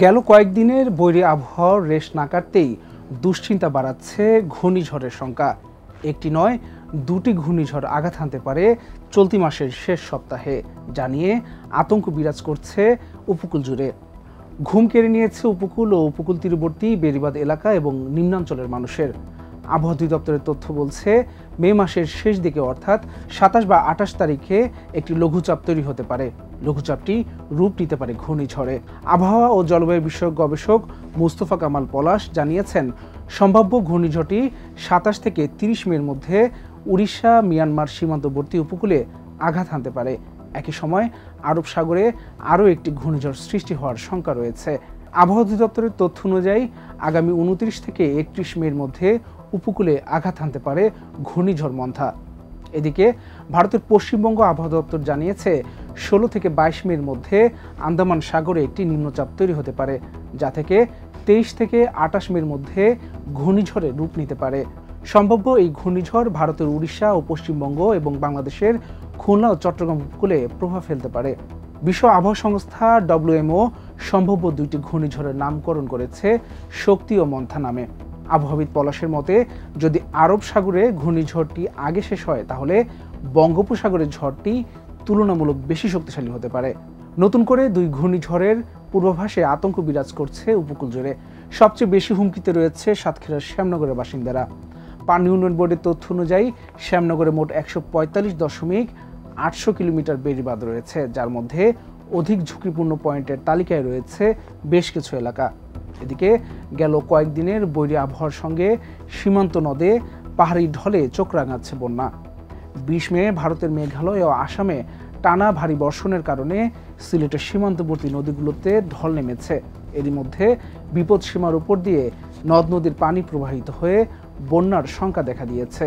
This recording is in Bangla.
গেল কয়েকদিনের বৈরী আবহাওয়ার রেশ না কাটতেই দুশ্চিন্তা বাড়াচ্ছে ঘূর্ণিঝড়ের সংখ্যা। একটি নয়, দুটি ঘূর্ণিঝড় আঘাত হানতে পারে চলতি মাসের শেষ সপ্তাহে, জানিয়ে আতঙ্ক বিরাজ করছে উপকূল জুড়ে। ঘুম কেড়ে নিয়েছে উপকূল ও উপকূল তীরবর্তী বেড়িবাঁধ এলাকা এবং নিম্নাঞ্চলের মানুষের। আবহাওয়া অধিদপ্তরের তথ্য বলছে, মে মাসের শেষ দিকে অর্থাৎ ২৭ বা ২৮ তারিখে একটি লঘুচাপ তৈরি হতে পারে। লঘুচাপটি রূপ নিতে পারে ঘূর্ণিঝড়ে। আবহাওয়া ও জলবায়ু বিষয়ক গবেষক মুস্তফা কামাল পলাশ জানিয়েছেন, সম্ভাব্য ঘূর্ণিঝড়টি ২৭ থেকে ৩০ মের মধ্যে উড়িষ্যা মিয়ানমার সীমান্তবর্তী উপকূলে আঘাত হানতে পারে। একই সময় আরব সাগরে আরও একটি ঘূর্ণিঝড় সৃষ্টি হওয়ার শঙ্কা রয়েছে। আবহাওয়া অধিদপ্তরের তথ্য অনুযায়ী আগামী ২৯ থেকে ৩১ মের মধ্যে উপকূলে আঘাত হানতে পারে ঘূর্ণিঝড় মন্থা। এদিকে ভারতের পশ্চিমবঙ্গ আবহাওয়া দপ্তর জানিয়েছে, ১৬ থেকে ২২ মের মধ্যে আন্দামান সাগরে একটি নিম্নচাপ তৈরি হতে পারে, যা থেকে ২৩ থেকে ২৮ মের মধ্যে ঘূর্ণিঝড়ে রূপ নিতে পারে। সম্ভাব্য এই ঘূর্ণিঝড় ভারতের উড়িষ্যা ও পশ্চিমবঙ্গ এবং বাংলাদেশের খুলনা ও চট্টগ্রাম উপকূলে প্রভাব ফেলতে পারে। বিশ্ব আবহাওয়া সংস্থা WMO সম্ভাব্য দুইটি ঘূর্ণিঝড়ের নামকরণ করেছে শক্তি ও মন্থা নামে। আবহাওয়াবিদ পলাশের মতে, যদি আরব সাগরে ঘূর্ণিঝড়টি আগে শেষ হয়, তাহলে বঙ্গোপসাগরের ঝড়টি তুলনামূলক বেশি শক্তিশালী হতে পারে। নতুন করে দুই ঘূর্ণিঝড়ের পূর্বাভাসে আতঙ্ক বিরাজ করছে উপকূল জুড়ে। সবচেয়ে বেশি হুমকিতে রয়েছে সাতক্ষীরার শ্যামনগরের বাসিন্দারা। পানি উন্নয়ন বোর্ডের তথ্য অনুযায়ী শ্যামনগরে মোট ১৪৫.৮০০ কিলোমিটার বেড়িবাঁধ রয়েছে, যার মধ্যে অধিক ঝুঁকিপূর্ণ পয়েন্টের তালিকায় রয়েছে বেশ কিছু এলাকা। এদিকে গেল কয়েকদিনের বৈরী আবহাওয়ার সঙ্গে সীমান্ত নদে পাহাড়ি ঢলে চোখ রাঙাচ্ছে বন্যা। ২০ মে ভারতের মেঘালয় ও আসামে টানা ভারী বর্ষণের কারণে সিলেটের সীমান্তবর্তী নদীগুলোতে ঢল নেমেছে। এরই মধ্যে বিপদসীমার উপর দিয়ে নদ নদীর পানি প্রবাহিত হয়ে বন্যার শঙ্কা দেখা দিয়েছে।